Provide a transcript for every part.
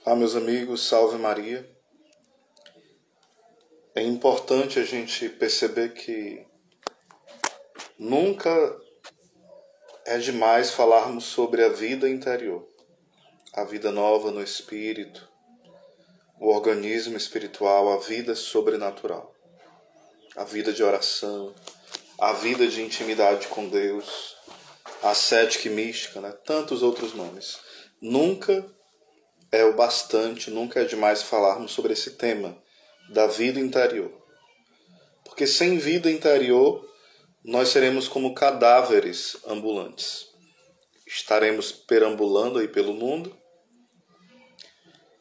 Olá, meus amigos, salve Maria. É importante a gente perceber que nunca é demais falarmos sobre a vida interior, a vida nova no espírito, o organismo espiritual, a vida sobrenatural, a vida de oração, a vida de intimidade com Deus, a ascética e mística, tantos outros nomes. Nunca é o bastante, nunca é demais falarmos sobre esse tema da vida interior. Porque sem vida interior, nós seremos como cadáveres ambulantes. Estaremos perambulando aí pelo mundo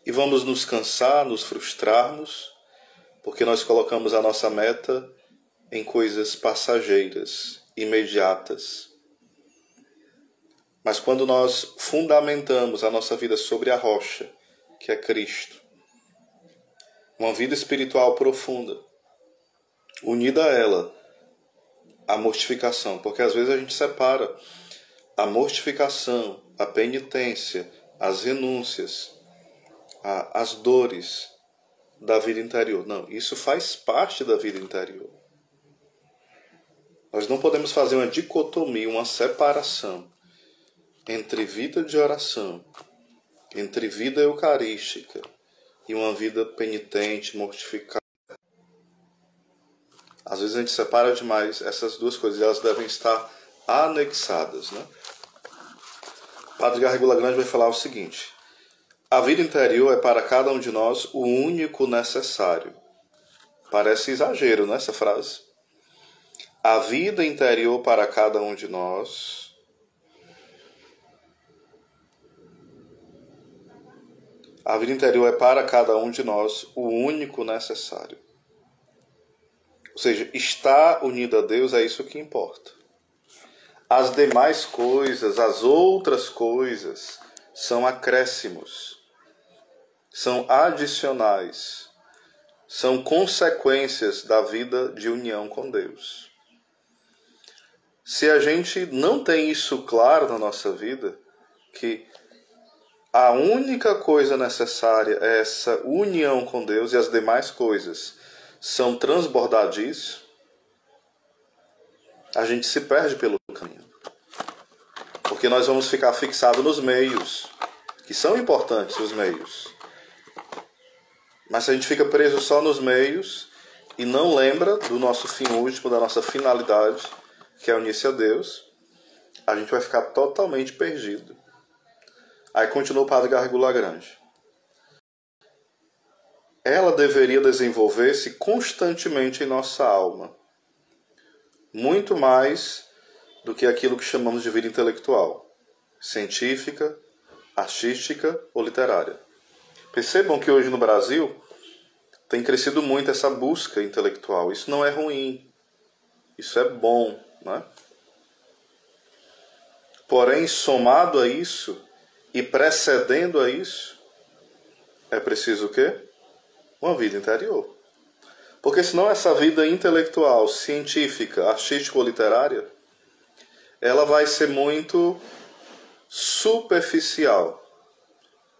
e vamos nos cansar, nos frustrarmos, porque nós colocamos a nossa meta em coisas passageiras, imediatas. Mas quando nós fundamentamos a nossa vida sobre a rocha, que é Cristo, uma vida espiritual profunda, unida a ela, a mortificação, porque às vezes a gente separa a mortificação, a penitência, as renúncias, as dores da vida interior. Não, isso faz parte da vida interior. Nós não podemos fazer uma dicotomia, uma separação entre vida de oração, entre vida eucarística e uma vida penitente, mortificada. Às vezes a gente separa demais essas duas coisas e elas devem estar anexadas. O Padre Garrigula Grande vai falar o seguinte: a vida interior é para cada um de nós o único necessário. Parece exagero, essa frase? A vida interior para cada um de nós A vida interior é para cada um de nós o único necessário. Ou seja, estar unido a Deus é isso que importa. As demais coisas, as outras coisas, são acréscimos, são adicionais, são consequências da vida de união com Deus. Se a gente não tem isso claro na nossa vida, que a única coisa necessária é essa união com Deus e as demais coisas são transbordadiços, a gente se perde pelo caminho. Porque nós vamos ficar fixados nos meios, que são importantes os meios. Mas se a gente fica preso só nos meios e não lembra do nosso fim último, da nossa finalidade, que é unir-se a Deus, a gente vai ficar totalmente perdido. Aí continua o Padre Garrigula Grande. Ela deveria desenvolver-se constantemente em nossa alma, muito mais do que aquilo que chamamos de vida intelectual, científica, artística ou literária. Percebam que hoje no Brasil tem crescido muito essa busca intelectual. Isso não é ruim, isso é bom, Porém, somado a isso e precedendo a isso, é preciso o quê? Uma vida interior. Porque senão essa vida intelectual, científica, artística ou literária, ela vai ser muito superficial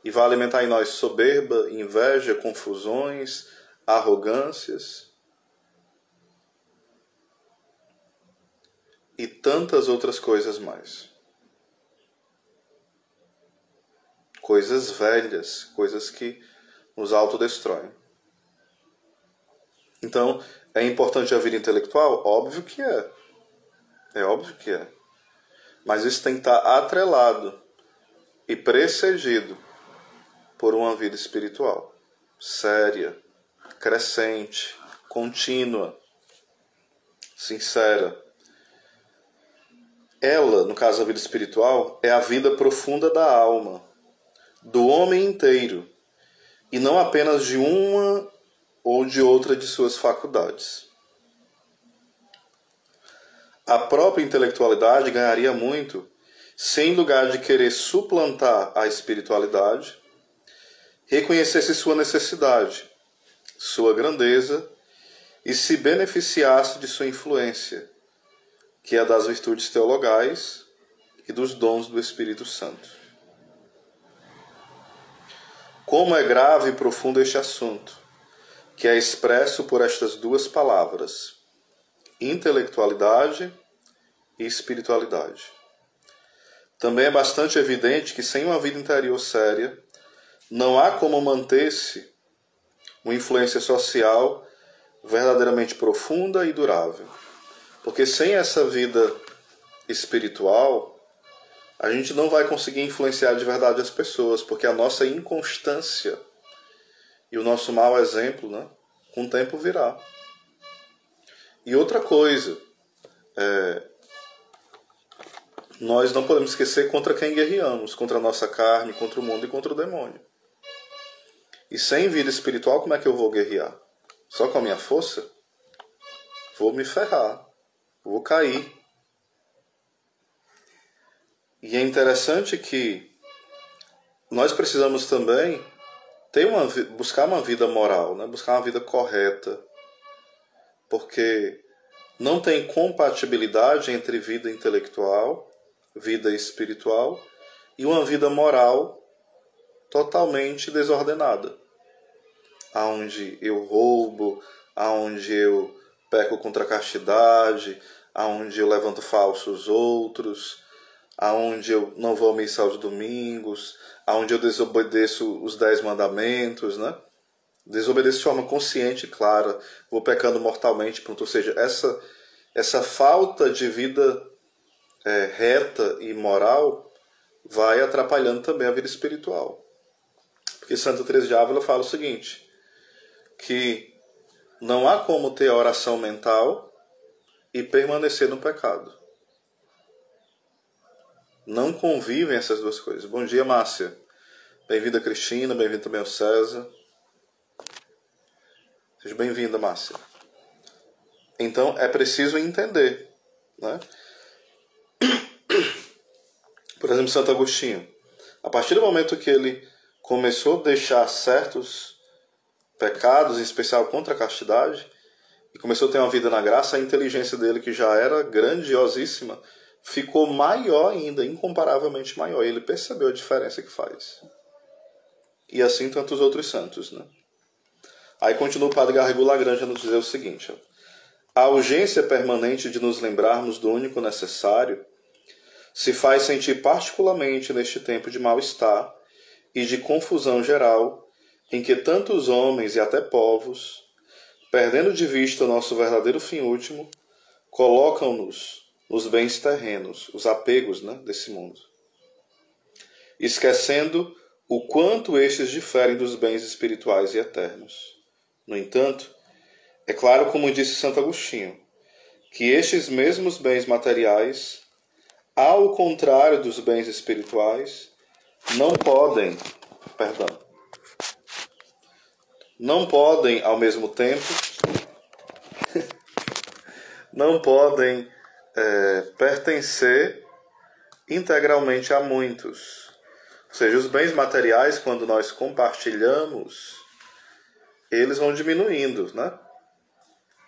e vai alimentar em nós soberba, inveja, confusões, arrogâncias e tantas outras coisas mais. Coisas velhas, coisas que nos autodestroem. Então, é importante a vida intelectual? Óbvio que é. É óbvio que é. Mas isso tem que estar atrelado e precedido por uma vida espiritual. Séria, crescente, contínua, sincera. Ela, no caso da vida espiritual, é a vida profunda da alma, do homem inteiro, e não apenas de uma ou de outra de suas faculdades. A própria intelectualidade ganharia muito se, em lugar de querer suplantar a espiritualidade, reconhecesse sua necessidade, sua grandeza e se beneficiasse de sua influência, que é a das virtudes teologais e dos dons do Espírito Santo. como é grave e profundo este assunto, que é expresso por estas duas palavras, intelectualidade e espiritualidade. Também é bastante evidente que sem uma vida interior séria, não há como manter-se uma influência social verdadeiramente profunda e durável. Porque sem essa vida espiritual, a gente não vai conseguir influenciar de verdade as pessoas, porque a nossa inconstância e o nosso mau exemplo, né, com o tempo virá. E outra coisa, nós não podemos esquecer contra quem guerreamos, contra a nossa carne, contra o mundo e contra o demônio. E sem vida espiritual, como é que eu vou guerrear? Só com a minha força? Vou me ferrar, vou cair. E é interessante que nós precisamos também buscar uma vida moral, né? Buscar uma vida correta, porque não tem compatibilidade entre vida intelectual, vida espiritual e uma vida moral totalmente desordenada, aonde eu roubo, aonde eu peco contra a castidade, aonde eu levanto falsos outros, aonde eu não vou à missa aos domingos, aonde eu desobedeço os 10 mandamentos, né? Desobedeço de forma consciente e clara, vou pecando mortalmente, pronto. Ou seja, essa falta de vida reta e moral vai atrapalhando também a vida espiritual. Porque Santa Teresa de Ávila fala o seguinte, que não há como ter a oração mental e permanecer no pecado. Não convivem essas duas coisas. Bom dia, Márcia. Bem-vinda, Cristina. Bem-vindo também ao César. Seja bem-vinda, Márcia. Então, é preciso entender, né? Por exemplo, Santo Agostinho. A partir do momento que ele começou a deixar certos pecados, em especial contra a castidade, e começou a ter uma vida na graça, a inteligência dele, que já era grandiosíssima, ficou maior ainda, incomparavelmente maior. Ele percebeu a diferença que faz. E assim tantos outros santos, né? Aí continua o Padre Garrigou Lagrange a nos dizer o seguinte, a urgência permanente de nos lembrarmos do único necessário se faz sentir particularmente neste tempo de mal-estar e de confusão geral, em que tantos homens e até povos, perdendo de vista o nosso verdadeiro fim último, colocam-nos nos bens terrenos, os apegos, né, desse mundo, esquecendo o quanto estes diferem dos bens espirituais e eternos. No entanto, é claro, como disse Santo Agostinho, que estes mesmos bens materiais, ao contrário dos bens espirituais, não podem ao mesmo tempo, não podem pertencer integralmente a muitos. Ou seja, os bens materiais, quando nós compartilhamos, eles vão diminuindo, né?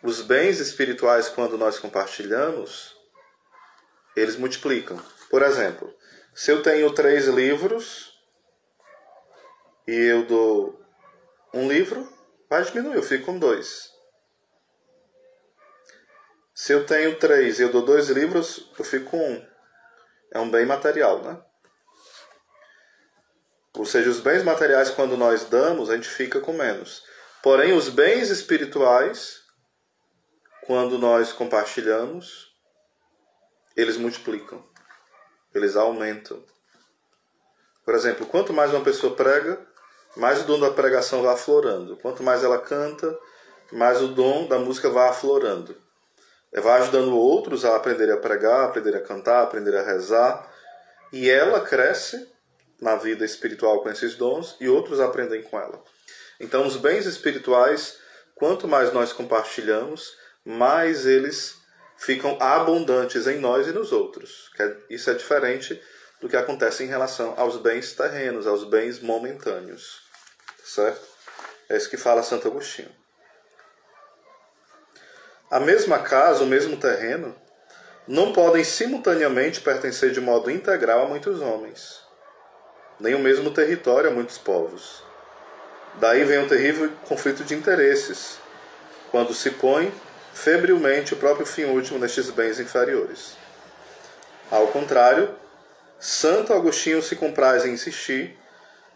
Os bens espirituais, quando nós compartilhamos, eles multiplicam. Por exemplo, se eu tenho 3 livros e eu dou um livro, vai diminuir, eu fico com 2. Se eu tenho 3 e eu dou 2 livros, eu fico com 1. É um bem material, né? Ou seja, os bens materiais, quando nós damos, a gente fica com menos. Porém, os bens espirituais, quando nós compartilhamos, eles multiplicam, eles aumentam. Por exemplo, quanto mais uma pessoa prega, mais o dom da pregação vai aflorando. Quanto mais ela canta, mais o dom da música vai aflorando. Vai ajudando outros a aprenderem a pregar, aprender a cantar, aprender a rezar. E ela cresce na vida espiritual com esses dons e outros aprendem com ela. Então, os bens espirituais, quanto mais nós compartilhamos, mais eles ficam abundantes em nós e nos outros. Isso é diferente do que acontece em relação aos bens terrenos, aos bens momentâneos. Certo? É isso que fala Santo Agostinho. A mesma casa, o mesmo terreno, não podem simultaneamente pertencer de modo integral a muitos homens, nem o mesmo território a muitos povos. Daí vem um terrível conflito de interesses, quando se põe febrilmente o próprio fim último nestes bens inferiores. Ao contrário, Santo Agostinho se compraz em insistir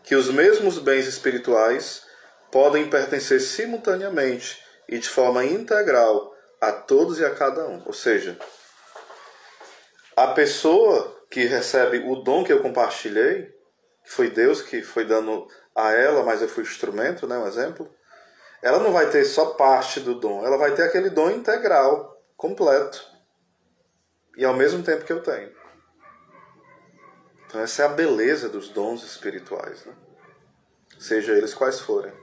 que os mesmos bens espirituais podem pertencer simultaneamente e de forma integral a todos e a cada um. Ou seja, a pessoa que recebe o dom que eu compartilhei, que foi Deus que foi dando a ela, mas eu fui instrumento, né, um exemplo, ela não vai ter só parte do dom, ela vai ter aquele dom integral, completo, e ao mesmo tempo que eu tenho. Então essa é a beleza dos dons espirituais, né? Seja eles quais forem.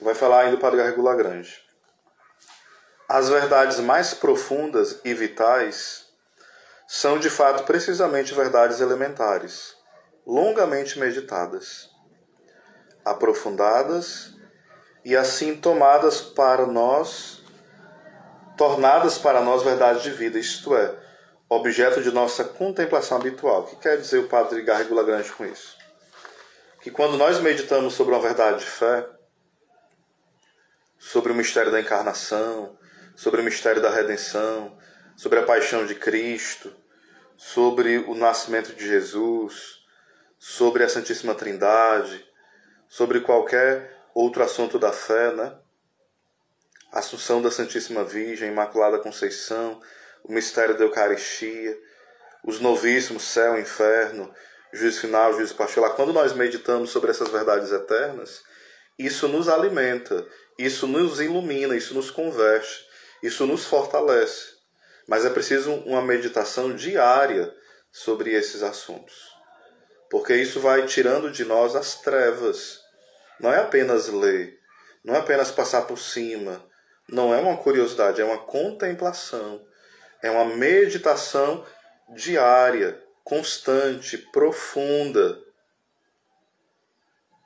Vai falar ainda o Padre Garrigou Lagrange. As verdades mais profundas e vitais são de fato precisamente verdades elementares, longamente meditadas, aprofundadas e assim tornadas para nós verdade de vida, isto é, objeto de nossa contemplação habitual. O que quer dizer o Padre Garrigou Lagrange com isso? Que quando nós meditamos sobre uma verdade de fé, sobre o mistério da encarnação, sobre o mistério da redenção, sobre a paixão de Cristo, sobre o nascimento de Jesus, sobre a Santíssima Trindade, sobre qualquer outro assunto da fé, né? Assunção da Santíssima Virgem, Imaculada Conceição, o mistério da Eucaristia, os novíssimos, céu, inferno, juízo final, juízo particular. Quando nós meditamos sobre essas verdades eternas, isso nos alimenta, isso nos ilumina, isso nos converte, isso nos fortalece. Mas é preciso uma meditação diária sobre esses assuntos. Porque isso vai tirando de nós as trevas. Não é apenas ler, não é apenas passar por cima, não é uma curiosidade, é uma contemplação, é uma meditação diária, constante, profunda.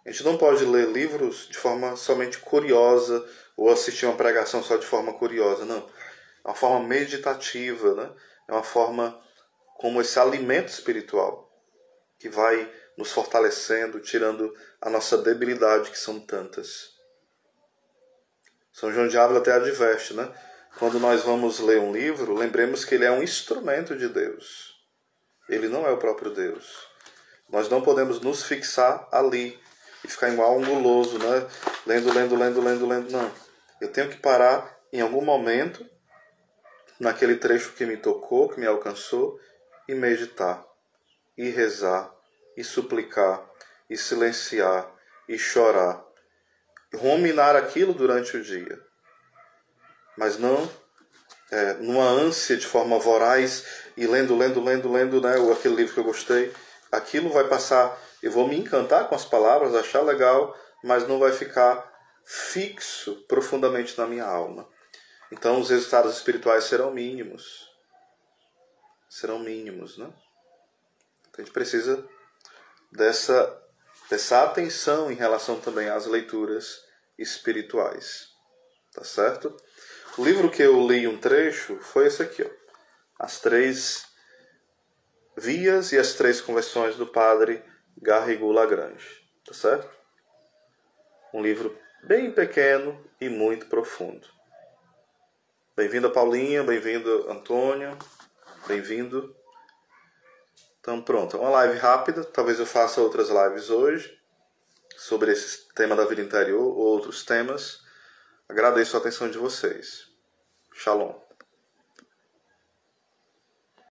A gente não pode ler livros de forma somente curiosa ou assistir uma pregação só de forma curiosa, não. É uma forma meditativa, né? É uma forma como esse alimento espiritual que vai nos fortalecendo, tirando a nossa debilidade, que são tantas. São João de Ávila até adverte, né? Quando nós vamos ler um livro, lembremos que ele é um instrumento de Deus. Ele não é o próprio Deus. Nós não podemos nos fixar ali e ficar igual um guloso, né? Lendo, não. Eu tenho que parar em algum momento, naquele trecho que me tocou, que me alcançou, e meditar, e rezar, e suplicar, e silenciar, e chorar. Ruminar aquilo durante o dia. Mas não numa ânsia de forma voraz e lendo, né, aquele livro que eu gostei. Aquilo vai passar, eu vou me encantar com as palavras, achar legal, mas não vai ficar fixo profundamente na minha alma. Então os resultados espirituais serão mínimos. Serão mínimos, né? Então a gente precisa dessa atenção em relação também às leituras espirituais. Tá certo? O livro que eu li um trecho foi esse aqui, ó. As 3 vias e as 3 conversões do Padre Garrigou Lagrange. Tá certo? Um livro bem pequeno e muito profundo. Bem-vindo, Paulinha. Bem-vindo, Antônio. Bem-vindo. Então pronto, uma live rápida. Talvez eu faça outras lives hoje sobre esse tema da vida interior ou outros temas. Agradeço a atenção de vocês. Shalom.